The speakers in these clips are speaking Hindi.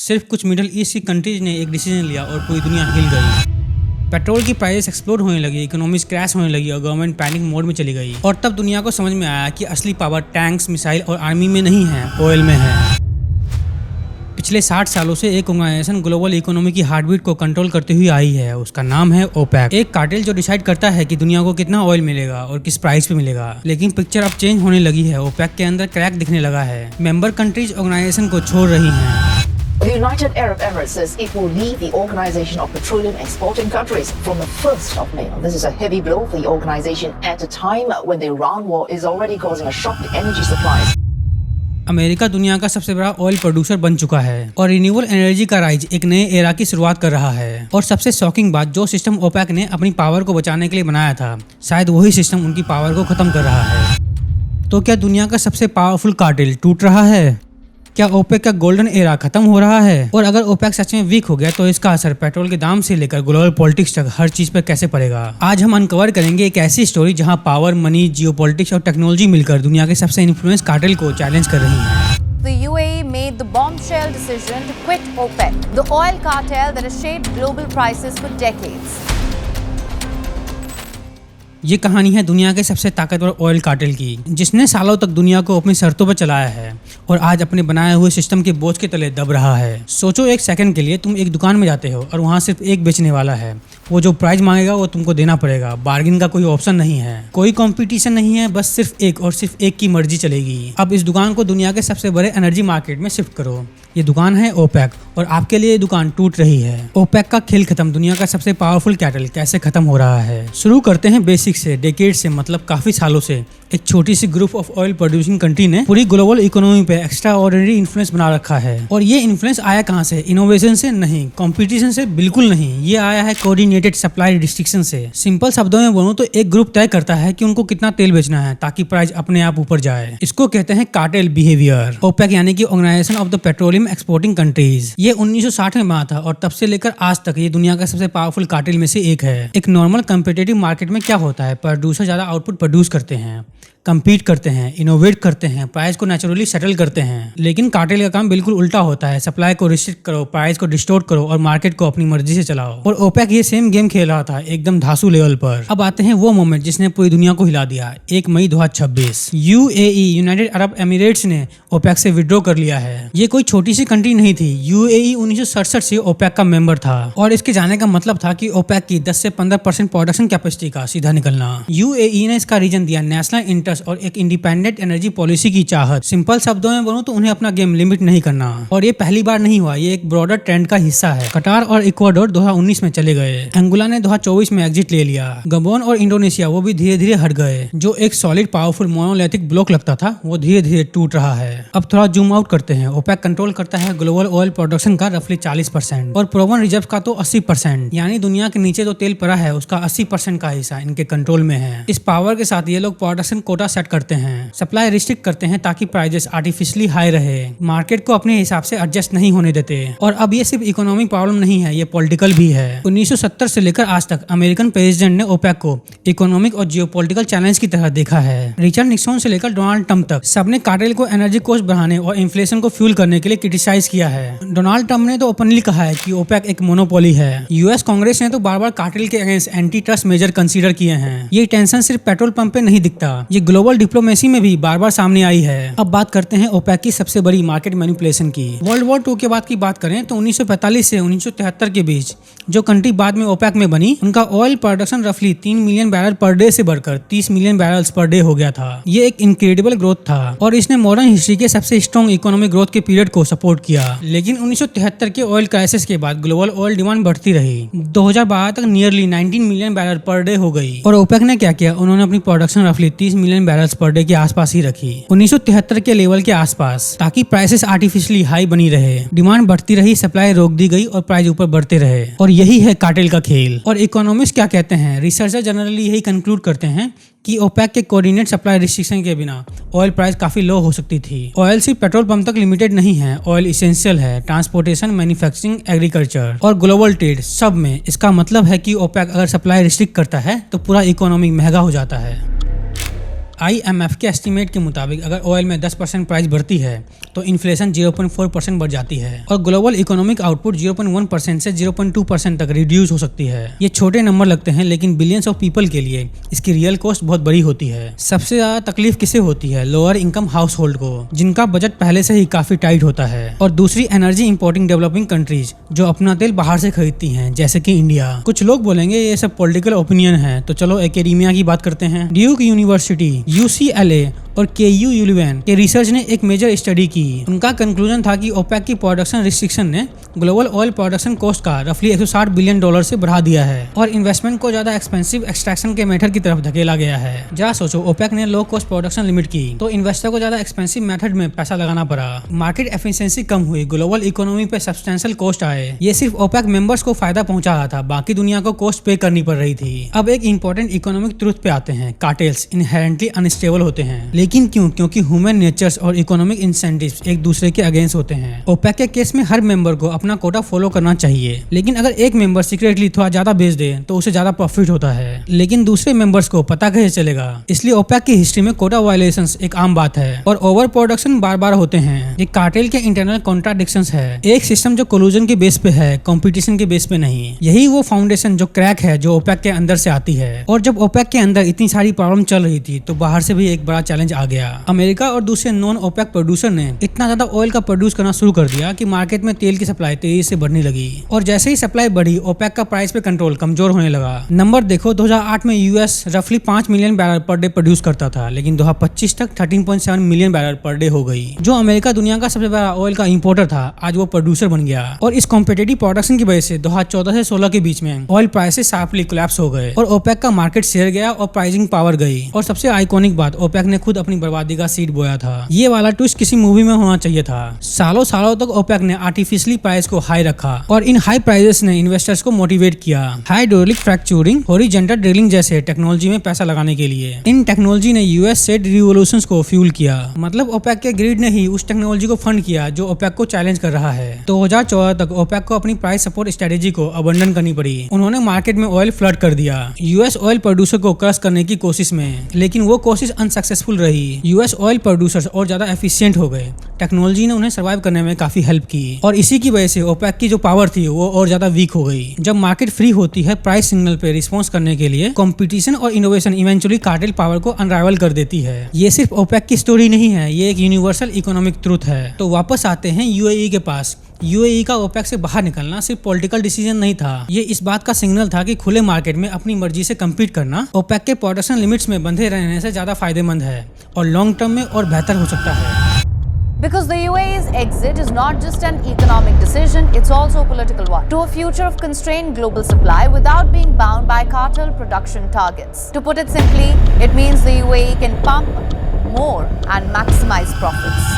सिर्फ कुछ मिडिल ईस्ट की कंट्रीज ने एक डिसीजन लिया और पूरी दुनिया हिल गई। पेट्रोल की प्राइस एक्सप्लोड होने लगी, इकोनॉमीज क्रैश होने लगी और गवर्नमेंट पैनिक मोड में चली गई। और तब दुनिया को समझ में आया कि असली पावर टैंक्स, मिसाइल और आर्मी में नहीं है, ऑयल में है। पिछले 60 सालों से एक ऑर्गेनाइजेशन ग्लोबल इकोनॉमी की हार्टबीट को कंट्रोल करते हुए आई है। उसका नाम है ओपेक। एक कार्टेल जो डिसाइड करता है कि दुनिया को कितना ऑयल मिलेगा और किस प्राइस पे मिलेगा। लेकिन पिक्चर अब चेंज होने लगी है। ओपेक के अंदर क्रैक दिखने लगा है। मेंबर कंट्रीज ऑर्गेनाइजेशन को छोड़ रही हैं। The United Arab Emirates says it will leave the Organization of Petroleum Exporting Countries from the 1st of May. This is a heavy blow for the organization at a time when the Iran war is already causing a shock to energy supplies. America दुनिया का सबसे बड़ा ऑयल प्रोड्यूसर बन चुका है और रिन्यूएबल एनर्जी का राइज एक नए एरा की शुरुआत कर रहा है। और सबसे शॉकिंग बात, जो सिस्टम ओपेक ने अपनी पावर को बचाने के लिए बनाया था, शायद वही सिस्टम उनकी पावर को खत्म कर रहा है। तो क्या दुनिया का सबसे पावरफुल कार्टेल टूट रहा है? क्या ओपेक का गोल्डन एरा खत्म हो रहा है? और अगर ओपेक सच में वीक हो गया तो इसका असर पेट्रोल के दाम से लेकर ग्लोबल पॉलिटिक्स तक हर चीज पर कैसे पड़ेगा? आज हम अनकवर करेंगे एक ऐसी स्टोरी जहां पावर, मनी, जियोपॉलिटिक्स और टेक्नोलॉजी मिलकर दुनिया के सबसे इन्फ्लुएंस कार्टेल को चैलेंज कर रही है। The UAE made the bombshell decision to quit OPEC, the oil cartel that has shaped global prices for decades. ये कहानी है दुनिया के सबसे ताकतवर ऑयल कार्टेल की, जिसने सालों तक दुनिया को अपनी शर्तों पर चलाया है और आज अपने बनाए हुए सिस्टम के बोझ के तले दब रहा है। सोचो एक सेकंड के लिए, तुम एक दुकान में जाते हो और वहाँ सिर्फ एक बेचने वाला है। वो जो प्राइस मांगेगा वो तुमको देना पड़ेगा। बार्गेन का कोई ऑप्शन नहीं है, कोई कंपटीशन नहीं है, बस सिर्फ एक और सिर्फ एक की मर्जी चलेगी। अब इस दुकान को दुनिया के सबसे बड़े एनर्जी मार्केट में शिफ्ट करो। ये दुकान है ओपेक और आपके लिए ये दुकान टूट रही है। ओपेक का खेल खत्म, दुनिया का सबसे पावरफुल कार्टेल कैसे खत्म हो रहा है। शुरू करते हैं बेसिक से। डेकेड से मतलब काफी सालों से एक छोटी सी group of oil producing country ने पूरी ग्लोबल इकोनॉमी पे एक्स्ट्रा ऑर्डिनरी इन्फ्लुएंस बना रखा है। और ये इन्फ्लुएंस आया कहाँ से? इनोवेशन से नहीं, कंपटीशन से बिल्कुल नहीं। ये आया है कोऑर्डिनेटेड सप्लाई रिस्ट्रिक्शन से। सिंपल शब्दों में बोलूं तो एक ग्रुप तय करता है कि उनको कितना तेल बेचना है ताकि प्राइस अपने आप ऊपर जाए। इसको कहते हैं कार्टेल बिहेवियर। ओपेक यानी कि organisation of the petroleum exporting countries. ये 1960 में बना था और तब से लेकर आज तक ये दुनिया का सबसे पावरफुल कार्टेल में से एक है। एक नॉर्मल कम्पिटिटिव मार्केट में क्या होता है? प्रोड्यूसर ज्यादा आउटपुट प्रोड्यूस करते हैं, compete करते हैं, इनोवेट करते हैं, प्राइस को नेचुरली सेटल करते हैं। लेकिन कार्टेल का काम बिल्कुल उल्टा होता है। सप्लाई को रिस्ट्रिक्ट करो, प्राइस को डिस्टोर्ट करो और मार्केट को अपनी मर्जी से चलाओ। और ओपेक ये सेम गेम खेल रहा था, एकदम धांसू लेवल पर। अब आते हैं वो मोमेंट जिसने पूरी दुनिया को हिला दिया। 1 मई 2026 यूएई यूनाइटेड अरब एमिरेट्स ने ओपेक से विड्रॉ कर लिया है। ये कोई छोटी सी कंट्री नहीं थी। यूएई 1967 से ओपेक का मेंबर था और इसके जाने का मतलब था कि ओपेक की 10 से 15% प्रोडक्शन कैपेसिटी का सीधा निकलना। यूएई ने इसका रीजन दिया नेशनल इंटरेस्ट और एक इंडिपेंडेंट एनर्जी पॉलिसी की चाहत। सिंपल शब्दों में बोलूं तो उन्हें अपना गेम लिमिट नहीं करना। और ये पहली बार नहीं हुआ, ये एक ब्रॉडर ट्रेंड का हिस्सा है। कटार और इक्वाडोर 2019 में चले गए। एंगोला ने 2024 में एग्जिट ले लिया। गबोन और इंडोनेशिया वो भी धीरे धीरे हट गए। जो एक सॉलिड पावरफुल मोनोलिथिक ब्लॉक लगता था वो धीरे धीरे टूट रहा है। अब थोड़ा जूम आउट करते हैं। ओपेक कंट्रोल करता है ग्लोबल ऑयल प्रोडक्शन का रफली 40% और प्रोवन रिजर्व का तो 80%। यानी दुनिया के नीचे जो तेल पड़ा है उसका 80% का हिस्सा इनके कंट्रोल में है। इस पावर के साथ ये लोग प्रोडक्शन कोटा सेट करते हैं, सप्लाई रिस्ट्रिक्ट करते हैं ताकि प्राइसेस आर्टिफिशियली हाई रहे, मार्केट को अपने हिसाब से एडजस्ट नहीं होने देते। और अब ये सिर्फ इकोनॉमिक प्रॉब्लम नहीं है, ये पॉलिटिकल भी है। 1970 से लेकर आज तक अमेरिकन प्रेसिडेंट ने ओपेक को इकोनॉमिक और जियोपॉलिटिकल चैलेंज की तरह देखा है। रिचर्ड निक्सन से लेकर डोनाल्ड ट्रंप तक सबने कार्टेल को एनर्जी कॉस्ट बढ़ाने और इन्फ्लेशन को फ्यूल करने के लिए क्रिटिसाइज किया है। डोनाल्ड ट्रंप ने तो ओपनली कहा है कि ओपेक एक मोनोपोली है। यूएस कांग्रेस ने तो बार बार कार्टेल के against anti trust measure consider किए हैं। ये टेंशन सिर्फ पेट्रोल पंप पे नहीं दिखता, ये ग्लोबल डिप्लोमेसी में भी बार बार सामने आई है। अब बात करते हैं ओपेक की सबसे बड़ी मार्केट मैनिपुलेशन की। वर्ल्ड वॉर 2 के बाद की बात करें तो 1945 से 1973 के बीच जो कंट्री बाद में ओपेक में बनी, उनका ऑयल प्रोडक्शन रफली 3 मिलियन बैरल पर डे से बढ़कर 30 मिलियन बैरल्स पर डे हो गया था। ये एक इनक्रेडिबल ग्रोथ था और इसने मॉडर्न हिस्ट्री के सबसे स्ट्रॉन्ग इकोनॉमिक ग्रोथ के पीरियड को सपोर्ट किया। लेकिन 1973 के ऑयल क्राइसिस के बाद ग्लोबल ऑयल डिमांड बढ़ती रही। 2012 तक nearly 19 million barrel per day हो गई। और ओपेक ने क्या किया? उन्होंने अपनी प्रोडक्शन रफली 30 मिलियन बैरल्स पर डे के आसपास ही रखी, 1973 के लेवल के आसपास, ताकि प्राइसेस आर्टिफिशियली हाई बनी रहे। डिमांड बढ़ती रही, सप्लाई रोक दी गई और प्राइस ऊपर बढ़ते रहे। और यही है कार्टेल का खेल। और इकोनॉमिस्ट क्या कहते हैं? रिसर्चर जनरली यही कंक्लूड करते हैं कि ओपेक के कोऑर्डिनेट सप्लाई रिस्ट्रिक्शन के बिना ऑयल प्राइस काफी लो हो सकती थी। ऑयल सिर्फ पेट्रोल पंप तक लिमिटेड नहीं है, ऑयल इसेंशियल है, ट्रांसपोर्टेशन, मैन्युफैक्चरिंग, एग्रीकल्चर और ग्लोबल ट्रेड सब में। इसका मतलब है कि ओपेक अगर सप्लाई रिस्ट्रिक्ट करता है तो पूरा इकोनॉमी महंगा हो जाता है। IMF के एस्टीमेट के मुताबिक अगर ऑयल में 10% प्राइस बढ़ती है तो इन्फ्लेशन 0.4% बढ़ जाती है और ग्लोबल इकोनॉमिक आउटपुट 0.1% से 0.2% तक रिड्यूस हो सकती है। ये छोटे नंबर लगते हैं, लेकिन बिलियंस ऑफ पीपल के लिए इसकी रियल कॉस्ट बहुत बड़ी होती है। सबसे ज्यादा तकलीफ किसे होती है? लोअर इनकम हाउस होल्ड को, जिनका बजट पहले से ही काफी टाइट होता है। और दूसरी एनर्जी इंपोर्टिंग डेवलपिंग कंट्रीज जो अपना तेल बाहर से खरीदती हैं, जैसे कि इंडिया। कुछ लोग बोलेंगे ये सब पॉलिटिकल ओपिनियन है, तो चलो एकेडेमिया की बात करते हैं। ड्यूक यूनिवर्सिटी, UCLA और KU यूलिवन के रिसर्च ने एक मेजर स्टडी की। उनका कंक्लूजन था कि ओपेक की प्रोडक्शन रिस्ट्रिक्शन ने ग्लोबल ऑयल प्रोडक्शन कॉस्ट का रफली $160 बिलियन से बढ़ा दिया है और इन्वेस्टमेंट को ज्यादा एक्सपेंसिव एक्सट्रैक्शन के मेथड की तरफ धकेला गया है। जरा सोचो, ओपेक ने लो कॉस्ट प्रोडक्शन लिमिट की तो इन्वेस्टर को ज्यादा एक्सपेंसिव मेथड में पैसा लगाना पड़ा, मार्केट एफिशिएंसी कम हुई, ग्लोबल इकोनॉमी पे सब्सटेंशियल कॉस्ट आए। ये सिर्फ ओपेक मेंबर्स को फायदा पहुंचा रहा था, बाकी दुनिया को कॉस्ट पे करनी पड़ रही थी। अब एक इंपॉर्टेंट इकोनॉमिक ट्रुथ पे आते हैं। कार्टेल्स इनहेरेंटली अनस्टेबल होते हैं, लेकिन क्यों? क्योंकि ह्यूमन नेचर्स और इकोनॉमिक इंसेंटिव्स एक दूसरे के अगेंस्ट होते हैं। ओपेक के केस में हर मेंबर को अपना कोटा फॉलो करना चाहिए, लेकिन अगर एक मेंबर सीक्रेटली थोड़ा ज्यादा बेच दे तो उसे ज्यादा प्रॉफिट होता है, लेकिन दूसरे मेंबर्स को पता कैसे चलेगा? इसलिए ओपेक की हिस्ट्री में कोटा वायलेशंस एक आम बात है और ओवर प्रोडक्शन बार बार होते हैं। ये कार्टेल के इंटरनल कॉन्ट्राडिक्शंस है। एक सिस्टम जो कोलूजन के बेस पे है, कंपटीशन के बेस पे नहीं। यही वो फाउंडेशन जो क्रैक है जो ओपेक के अंदर से आती है। और जब ओपेक के अंदर इतनी सारी प्रॉब्लम चल रही थी तो बाहर से भी एक बड़ा चैलेंज आ गया। अमेरिका और दूसरे नॉन ओपेक प्रोड्यूसर ने इतना ज्यादा ऑयल का प्रोड्यूस करना शुरू कर दिया कि मार्केट में तेल की सप्लाई तेजी से बढ़ने लगी और जैसे ही सप्लाई बढ़ी ओपेक का प्राइस पे कंट्रोल कमजोर होने लगा। नंबर देखो, 2008 में यूएस रफली 5 million barrel per day produce करता था, लेकिन 2025 तक 13.7 मिलियन बैरल पर डे हो गई। जो अमेरिका दुनिया का सबसे बड़ा ऑयल का इंपोर्टर था, आज वो प्रोड्यूसर बन गया और इस कॉम्पिटिटिव प्रोडक्शन की वजह से 2014 से 16 के बीच में ऑयल प्राइसेस शार्पली कोलैप्स हो गए और ओपेक का मार्केट शेयर गया और प्राइसिंग पावर गई। और सबसे आइकॉनिक बात, ओपेक ने खुद अपनी बर्बादी का सीड बोया था। ये वाला ट्विस्ट किसी मूवी में होना चाहिए था। सालों सालों तक ओपेक ने आर्टिफिशियली प्राइस को हाई रखा और इन हाई प्राइसेस ने इन्वेस्टर्स को मोटिवेट किया हाइड्रोलिक फ्रैक्चरिंग, हॉरिजॉन्टल ड्रिलिंग जैसे टेक्नोलॉजी में पैसा लगाने के लिए। इन टेक्नोलॉजी ने यूएस सेड रिवॉल्यूशंस को फ्यूल किया। मतलब ओपेक के ग्रिड ने ही उस टेक्नोलॉजी को फंड किया जो ओपेक को चैलेंज कर रहा है। 2014 तक ओपेक को अपनी प्राइस सपोर्ट स्ट्रेटेजी को अबंडन करनी पड़ी। उन्होंने मार्केट में ऑयल फ्लड कर दिया यूएस ऑयल प्रोड्यूसर को क्रश करने की कोशिश में, लेकिन वो कोशिश अनसक्सेसफुल रही। यूएस ऑयल प्रोड्यूसर्स और ज्यादा एफिशिएंट हो गए। टेक्नोलॉजी ने उन्हें सर्वाइव करने में काफी हेल्प की और इसी की वजह से ओपेक की जो पावर थी वो और ज्यादा वीक हो गई। जब मार्केट फ्री होती है प्राइस सिग्नल पे रिस्पॉन्स करने के लिए, कंपटीशन और इनोवेशन इवेंचुअली कार्टेल पावर को अनराइवल कर देती है। ये सिर्फ ओपेक की स्टोरी नहीं है, ये एक यूनिवर्सल इकोनॉमिक ट्रुथ है। तो वापस आते हैं यूएई के पास। यूएई का ओपेक से बाहर निकलना सिर्फ पॉलिटिकल डिसीजन नहीं था, ये इस बात का सिग्नल था कि खुले मार्केट में अपनी मर्जी से compete करना ओपेक के प्रोडक्शन लिमिट्स में बंधे रहने से ज्यादा फायदेमंद है और लॉन्ग टर्म में और बेहतर हो सकता है। Because the UAE's exit is not just an economic decision, it's also a political one. To a future of constrained global supply without being bound by cartel production targets. To put it simply, it means the UAE can pump more and maximize profits.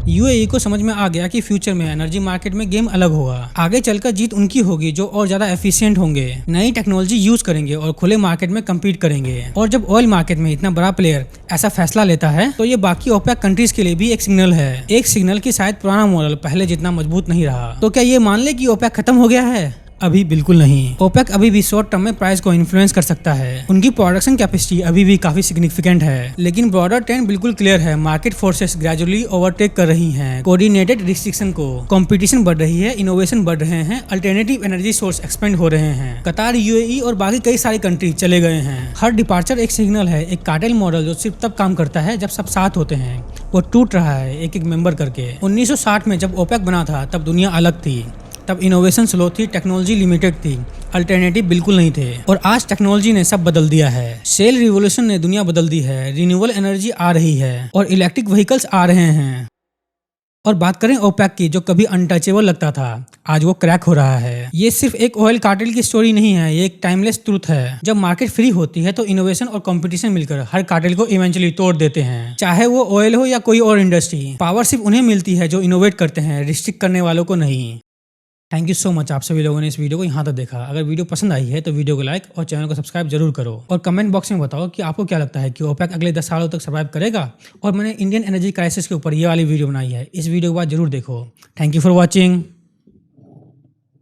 UAE को समझ में आ गया कि फ्यूचर में एनर्जी मार्केट में गेम अलग होगा। आगे चलकर जीत उनकी होगी जो और ज्यादा एफिशिएंट होंगे, नई टेक्नोलॉजी यूज करेंगे और खुले मार्केट में compete करेंगे। और जब ऑयल मार्केट में इतना बड़ा प्लेयर ऐसा फैसला लेता है तो ये बाकी ओपेक कंट्रीज के लिए भी एक सिग्नल है, एक सिग्नल की शायद पुराना मॉडल पहले जितना मजबूत नहीं रहा। तो क्या ये मान ले कि ओपेक खत्म हो गया है? अभी बिल्कुल नहीं। ओपेक अभी भी शॉर्ट टर्म में प्राइस को इन्फ्लुएंस कर सकता है। उनकी प्रोडक्शन कैपेसिटी अभी भी काफी सिग्निफिकेंट है, लेकिन ब्रॉडर ट्रेंड बिल्कुल क्लियर है। मार्केट फोर्सेस ग्रेजुअली ओवरटेक कर रही हैं कोऑर्डिनेटेड रिस्ट्रिक्शन को, कंपटीशन बढ़ रही है, इनोवेशन बढ़ रहे हैं, अल्टरनेटिव एनर्जी सोर्स एक्सपेंड हो रहे हैं। कतार, यूएई और बाकी कई सारे कंट्री चले गए हैं। हर डिपार्चर एक सिग्नल है। एक कार्टेल मॉडल जो सिर्फ तब काम करता है जब सब साथ होते हैं, वो टूट रहा है एक एक मेंबर करके। 1960 में जब ओपेक बना था तब दुनिया अलग थी, तब इनोवेशन स्लो थी, टेक्नोलॉजी लिमिटेड थी, अल्टरनेटिव बिल्कुल नहीं थे। और आज टेक्नोलॉजी ने सब बदल दिया है। शेल रिवॉल्यूशन ने दुनिया बदल दी है, रिन्यूएबल एनर्जी आ रही है और इलेक्ट्रिक व्हीकल्स आ रहे हैं। और बात करें ओपेक की, जो कभी अनटचेबल लगता था, आज वो क्रैक हो रहा है। ये सिर्फ एक ऑयल कार्टेल की स्टोरी नहीं है, ये एक टाइमलेस ट्रूथ है। जब मार्केट फ्री होती है तो इनोवेशन और कंपटीशन मिलकर हर कार्टेल को इवेंचुअली तोड़ देते हैं, चाहे वो ऑयल हो या कोई और इंडस्ट्री। पावर सिर्फ उन्हें मिलती है जो इनोवेट करते हैं, रिस्ट्रिक्ट करने वालों को नहीं। थैंक यू सो मच आप सभी लोगों ने इस वीडियो को यहाँ तक देखा। अगर वीडियो पसंद आई है तो वीडियो को लाइक और चैनल को सब्सक्राइब जरूर करो और कमेंट बॉक्स में बताओ कि आपको क्या लगता है कि ओपेक अगले 10 सालों तक सर्वाइव करेगा। और मैंने इंडियन एनर्जी क्राइसिस के ऊपर ये वाली वीडियो बनाई है, इस वीडियो के बाद जरूर देखो। Thank you for watching.